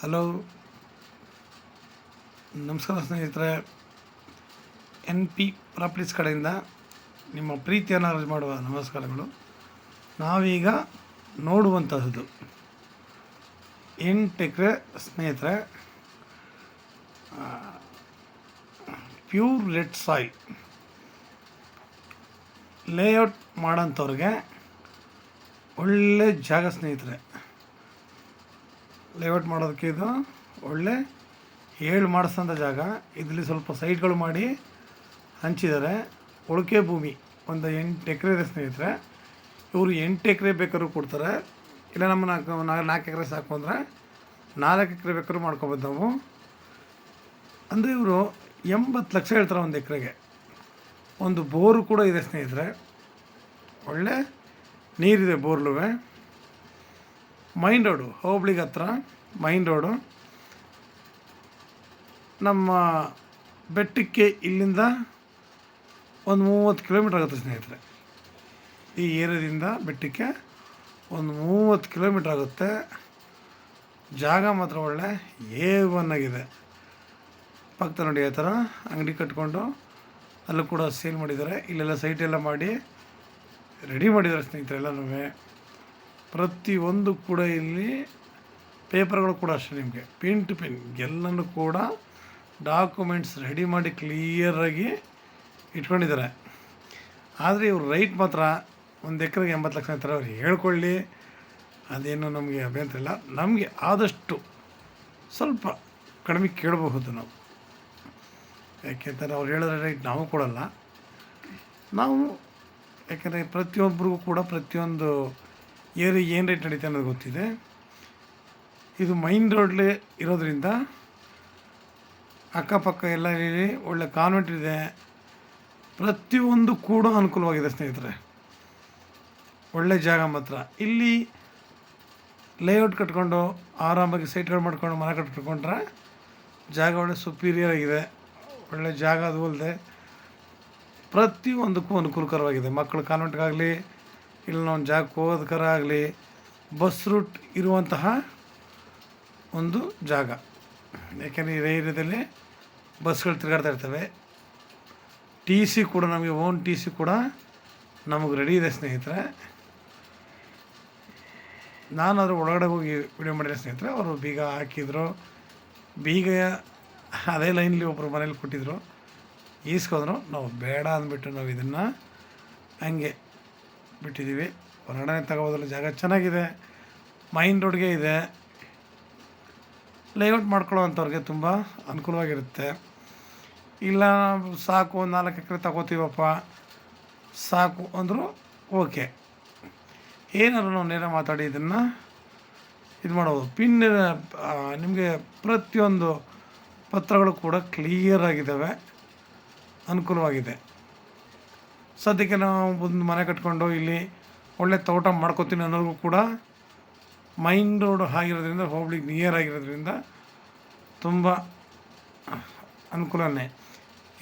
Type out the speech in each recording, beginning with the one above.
Hello, ನಮಸ್ಕಾರ ಸ್ನೇಹಿತರೆ. NP properties ಕಡೆಯಿಂದ ನಿಮ್ಮ ಪ್ರೀತಿಯನ್ನು ಅರ್ಜಿ ಮಾಡುವ ನಮಸ್ಕಾರಗಳು. ನಾವೀಗ ನೋಡುವಂತಹದ್ದು 8 ಎಕರೆ ಸ್ನೇಹಿತರೆ, ಪ್ಯೂರ್ ರೆಡ್ ಸಾಯಿಲ್ ಲೇಔಟ್ ಮಾಡೋಂಥವ್ರಿಗೆ ಒಳ್ಳೆ ಜಾಗ ಸ್ನೇಹಿತರೆ. ಲೇಔಟ್ ಮಾಡೋದಕ್ಕೆ ಇದು ಒಳ್ಳೆ ಮಾಡಿಸೋಂಥ ಜಾಗ. ಇದರಲ್ಲಿ ಸ್ವಲ್ಪ ಸೈಟ್ಗಳು ಮಾಡಿ ಹಂಚಿದ್ದಾರೆ. ಉಳಿಕೆ ಭೂಮಿ ಒಂದು 8 ಎಕರೆ ಇದೆ ಸ್ನೇಹಿತರೆ. ಇವರು 8 ಎಕರೆ ಬೇಕಾದ್ರೂ ಕೊಡ್ತಾರೆ, ಇಲ್ಲ ನಮ್ಮ 4 ಎಕರೆ ಸಾಕು ಅಂದರೆ 4 ಎಕರೆ ಬೇಕಾದ್ರೂ ಮಾಡ್ಕೊಬೋದು ನಾವು. ಅಂದರೆ ಇವರು 80 ಲಕ್ಷ ಹೇಳ್ತಾರೆ ಒಂದು ಎಕರೆಗೆ. ಒಂದು ಬೋರು ಕೂಡ ಇದೆ ಸ್ನೇಹಿತರೆ, ಒಳ್ಳೆ ನೀರಿದೆ ಬೋರ್ಲುವೆ. ಮೈನ್ ರೋಡು, ಹೋಬಳಿಗೆ ಹತ್ರ ಮೈನ್ ರೋಡು. ನಮ್ಮ ಬೆಟ್ಟಕ್ಕೆ ಇಲ್ಲಿಂದ ಒಂದು 30 ಕಿಲೋಮೀಟ್ರ್ ಆಗುತ್ತೆ ಸ್ನೇಹಿತರೆ. ಈ ಏರಿಯಾದಿಂದ ಬೆಟ್ಟಕ್ಕೆ ಒಂದು 30 ಕಿಲೋಮೀಟ್ರ್ ಆಗುತ್ತೆ. ಜಾಗ ಮಾತ್ರ ಒಳ್ಳೆ A1 ಆಗಿದೆ. ಪಕ್ಕದ ನೋಡಿ ಆ ಥರ ಅಂಗಡಿ ಕಟ್ಕೊಂಡು ಅಲ್ಲೂ ಕೂಡ ಸೇಲ್ ಮಾಡಿದ್ದಾರೆ. ಇಲ್ಲೆಲ್ಲ ಸೈಟೆಲ್ಲ ಮಾಡಿ ರೆಡಿ ಮಾಡಿದ್ದಾರೆ ಸ್ನೇಹಿತರೆ. ಎಲ್ಲನೂ ಪ್ರತಿಯೊಂದು ಕೂಡ ಇಲ್ಲಿ ಪೇಪರ್ಗಳು ಕೂಡ ಅಷ್ಟೇ, ನಿಮಗೆ ಪಿನ್ ಟು ಪಿನ್ ಎಲ್ಲನೂ ಕೂಡ ಡಾಕ್ಯುಮೆಂಟ್ಸ್ ರೆಡಿ ಮಾಡಿ ಕ್ಲಿಯರಾಗಿ ಇಟ್ಕೊಂಡಿದ್ದಾರೆ. ಆದರೆ ಇವರು ರೈಟ್ ಮಾತ್ರ ಒಂದು ಎಕರೆಗೆ 80 ಲಕ್ಷ ಅಂತಾರೆ. ಅವ್ರು ಹೇಳ್ಕೊಳ್ಳಿ, ಅದೇನು ನಮಗೆ ಅಭ್ಯಂತರ ಇಲ್ಲ. ನಮಗೆ ಆದಷ್ಟು ಸ್ವಲ್ಪ ಕಡಿಮೆ ಕೇಳಬಹುದು ನಾವು, ಯಾಕೆಂದರೆ ಅವ್ರು ಹೇಳಿದ್ರೆ ರೈಟ್ ನಾವು ಕೊಡಲ್ಲ. ನಾವು ಯಾಕೆಂದರೆ ಪ್ರತಿಯೊಬ್ಬರಿಗೂ ಕೂಡ ಪ್ರತಿಯೊಂದು ಏನು ರೇಟ್ ನಡೀತೆ ಅನ್ನೋದು ಗೊತ್ತಿದೆ. ಇದು ಮೈನ್ ರೋಡ್ಲೇ ಇರೋದರಿಂದ ಅಕ್ಕಪಕ್ಕ ಎಲ್ಲ ಇಲ್ಲಿ ಒಳ್ಳೆ ಕಾನ್ವೆಂಟ್ ಇದೆ. ಪ್ರತಿಯೊಂದು ಕೂಡ ಅನುಕೂಲವಾಗಿದೆ ಸ್ನೇಹಿತರೆ. ಒಳ್ಳೆ ಜಾಗ ಮಾತ್ರ. ಇಲ್ಲಿ ಲೇಔಟ್ ಕಟ್ಕೊಂಡು ಆರಾಮಾಗಿ ಸೈಟ್ಗಳು ಮಾಡ್ಕೊಂಡು ಮನೆ ಕಟ್ಕೊಂಡ್ರೆ ಜಾಗ ಒಳ್ಳೆ ಸುಪೀರಿಯರ್ ಆಗಿದೆ. ಒಳ್ಳೆ ಜಾಗ ಅದು ಅಲ್ಲದೆ ಪ್ರತಿಯೊಂದಕ್ಕೂ ಅನುಕೂಲಕರವಾಗಿದೆ. ಮಕ್ಕಳು ಕಾನ್ವೆಂಟ್ಗಾಗಲಿ, ಇಲ್ಲ ಒಂದು ಜಾಗಕ್ಕೆ ಹೋಗೋದಕ್ಕಾರ ಆಗಲಿ, ಬಸ್ ರೂಟ್ ಇರುವಂತಹ ಒಂದು ಜಾಗ. ಯಾಕೆಂದರೆ ಈ ಏರಿಯಾದಲ್ಲಿ ಬಸ್ಗಳು ತಿರುಗಾಡ್ತಾ ಇರ್ತವೆ. TC ಕೂಡ ನಮಗೆ ಓನ್ TC ಕೂಡ ನಮಗೆ ರೆಡಿ ಇದೆ ಸ್ನೇಹಿತರೆ. ನಾನು ಅದ್ರ ಒಳಗಡೆ ಹೋಗಿ ವಿಡಿಯೋ ಮಾಡಿದೆ ಸ್ನೇಹಿತರೆ. ಅವರು ಬೀಗ ಹಾಕಿದ್ರು, ಬೀಗ ಅದೇ ಲೈನ್ಲಿ ಒಬ್ಬರು ಮನೇಲಿ ಕೊಟ್ಟಿದ್ರು, ಈಸ್ಕೊಂಡ್ರು. ನಾವು ಬೇಡ ಅಂದ್ಬಿಟ್ಟು ನಾವು ಇದನ್ನು ಹಂಗೆ ಬಿಟ್ಟಿದ್ದೀವಿ. ಹೊರಗಡೆ ತಗೋಬೋದಲ್ಲ, ಜಾಗ ಚೆನ್ನಾಗಿದೆ, ಮೈನ್ ರೋಡ್ಗೆ ಇದೆ. ಲೇಔಟ್ ಮಾಡ್ಕೊಳ್ಳೋ ಅಂಥವ್ರಿಗೆ ತುಂಬ ಅನುಕೂಲವಾಗಿರುತ್ತೆ. ಇಲ್ಲ ಸಾಕು 4 ಎಕರೆ ತಗೋತೀವಪ್ಪ ಸಾಕು ಅಂದರೂ ಓಕೆ, ಏನಾದ್ರು ನಾವು ನೇರ ಮಾತಾಡಿ ಇದನ್ನು ಇದು ಮಾಡ್ಬೋದು. ಪಿನ್ ನಿಮಗೆ ಪ್ರತಿಯೊಂದು ಪತ್ರಗಳು ಕೂಡ ಕ್ಲಿಯರ್ ಆಗಿದ್ದಾವೆ, ಅನುಕೂಲವಾಗಿದೆ. ಸದ್ಯಕ್ಕೆ ನಾವು ಒಂದು ಮನೆ ಕಟ್ಕೊಂಡು ಇಲ್ಲಿ ಒಳ್ಳೆ ತೋಟ ಮಾಡ್ಕೋತೀನಿ ಅನ್ನೋರಿಗೂ ಕೂಡ ಮೈನ್ ರೋಡ್ ಆಗಿರೋದ್ರಿಂದ, ಹೋಬಳಿಗೆ ನಿಯರ್ ಆಗಿರೋದ್ರಿಂದ ತುಂಬ ಅನುಕೂಲನೇ.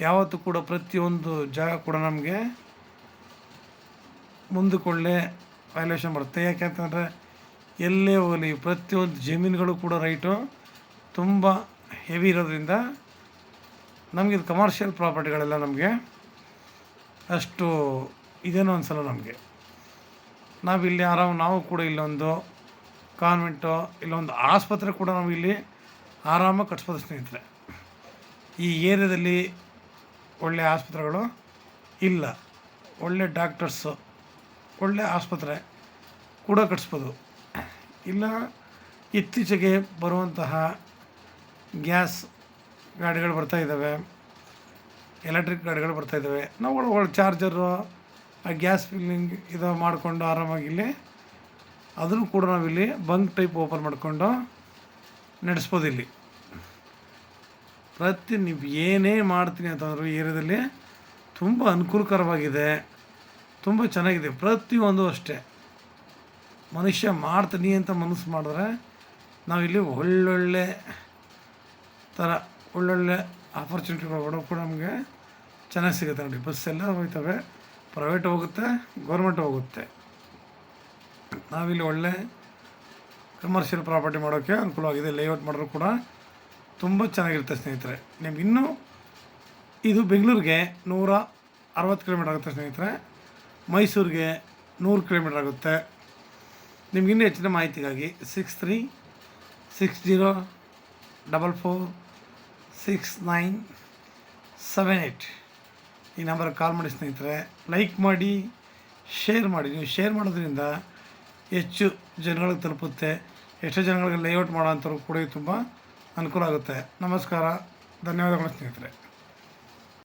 ಯಾವತ್ತೂ ಕೂಡ ಪ್ರತಿಯೊಂದು ಜಾಗ ಕೂಡ ನಮಗೆ ಮುಂದಕ್ಕೆ ಒಳ್ಳೆ ವ್ಯಾಲ್ಯೂಷನ್ ಬರುತ್ತೆ. ಯಾಕೆಂತಂದರೆ ಎಲ್ಲೇ ಹೋಗಲಿ ಪ್ರತಿಯೊಂದು ಜಮೀನುಗಳು ಕೂಡ ರೈಟು ತುಂಬ ಹೆವಿ ಇರೋದ್ರಿಂದ ನಮಗೆ ಇದು ಕಮರ್ಷಿಯಲ್ ಪ್ರಾಪರ್ಟಿಗಳೆಲ್ಲ ನಮಗೆ ಅಷ್ಟು ಇದೇನೋ ಅನಿಸಲ್ಲ ನಮಗೆ. ನಾವಿಲ್ಲಿ ನಾವು ಕೂಡ ಇಲ್ಲೊಂದು ಕಾನ್ವೆಂಟು, ಇಲ್ಲೊಂದು ಆಸ್ಪತ್ರೆ ಕೂಡ ನಾವು ಇಲ್ಲಿ ಆರಾಮಾಗಿ ಕಟ್ಸ್ಬೋದು ಸ್ನೇಹಿತರೆ. ಈ ಏರಿಯಾದಲ್ಲಿ ಒಳ್ಳೆಯ ಆಸ್ಪತ್ರೆಗಳು ಇಲ್ಲ, ಒಳ್ಳೆ ಡಾಕ್ಟರ್ಸು, ಒಳ್ಳೆ ಆಸ್ಪತ್ರೆ ಕೂಡ ಕಟ್ಸ್ಬೋದು. ಇಲ್ಲ ಇತ್ತೀಚೆಗೆ ಬರುವಂತಹ ಗ್ಯಾಸ್ ಗಾಡಿಗಳು ಬರ್ತಾಯಿದ್ದಾವೆ, ಎಲೆಕ್ಟ್ರಿಕ್ ಗಾಡಿಗಳು ಬರ್ತಾಯಿದ್ದಾವೆ. ನಾವು ಒಳ್ಳೆ ಚಾರ್ಜರು, ಆ ಗ್ಯಾಸ್ ಫಿಲ್ಲಿಂಗ್ ಇದು ಮಾಡಿಕೊಂಡು ಆರಾಮಾಗಿ ಇಲ್ಲಿ ಅದನ್ನು ಕೂಡ ನಾವಿಲ್ಲಿ ಬಂಕ್ ಟೈಪ್ ಓಪನ್ ಮಾಡಿಕೊಂಡು ನಡೆಸ್ಬೋದು. ಇಲ್ಲಿ ನೀವು ಏನೇ ಮಾಡ್ತೀನಿ ಅಂತಂದರೂ ಏರಿಯಾದಲ್ಲಿ ತುಂಬ ಅನುಕೂಲಕರವಾಗಿದೆ, ತುಂಬ ಚೆನ್ನಾಗಿದೆ. ಪ್ರತಿಯೊಂದು ಅಷ್ಟೇ ಮನುಷ್ಯ ಮಾಡ್ತೀನಿ ಅಂತ ಮನಸ್ಸು ಮಾಡಿದ್ರೆ ನಾವಿಲ್ಲಿ ಒಳ್ಳೊಳ್ಳೆ ಥರ ಒಳ್ಳೊಳ್ಳೆ ಆಪರ್ಚುನಿಟಿಗಳು ಕೂಡ ನಮಗೆ ಚೆನ್ನಾಗಿ ಸಿಗುತ್ತೆ ನೋಡಿ. ಬಸ್ ಎಲ್ಲ ಹೋಗ್ತವೆ, ಪ್ರೈವೇಟ್ ಹೋಗುತ್ತೆ, ಗೌರ್ಮೆಂಟ್ ಹೋಗುತ್ತೆ. ನಾವಿಲ್ಲಿ ಒಳ್ಳೆ ಕಮರ್ಷಿಯಲ್ ಪ್ರಾಪರ್ಟಿ ಮಾಡೋಕ್ಕೆ ಅನುಕೂಲವಾಗಿದೆ. ಲೇಔಟ್ ಮಾಡಿದ್ರು ಕೂಡ ತುಂಬ ಚೆನ್ನಾಗಿರುತ್ತೆ ಸ್ನೇಹಿತರೆ. ನಿಮ್ಗೆ ಇನ್ನೂ ಇದು ಬೆಂಗಳೂರಿಗೆ 160 ಕಿಲೋಮೀಟ್ರ್ ಆಗುತ್ತೆ ಸ್ನೇಹಿತರೆ. ಮೈಸೂರಿಗೆ 100 ಕಿಲೋಮೀಟ್ರ್ ಆಗುತ್ತೆ. ನಿಮ್ಗೆ ಇನ್ನೂ ಹೆಚ್ಚಿನ ಮಾಹಿತಿಗಾಗಿ 6360446978 ಈ ನಂಬರ್ಗೆ ಕಾಲ್ ಮಾಡಿ ಸ್ನೇಹಿತರೆ. ಲೈಕ್ ಮಾಡಿ, ಶೇರ್ ಮಾಡಿ. ನೀವು ಶೇರ್ ಮಾಡೋದ್ರಿಂದ ಹೆಚ್ಚು ಜನಗಳಿಗೆ ತಲುಪುತ್ತೆ. ಎಷ್ಟೋ ಜನಗಳಿಗೆ ಲೇಔಟ್ ಮಾಡೋ ಅಂಥವ್ರು ಕೂಡ ತುಂಬ ಅನುಕೂಲ ಆಗುತ್ತೆ. ನಮಸ್ಕಾರ, ಧನ್ಯವಾದಗಳು ಸ್ನೇಹಿತರೆ.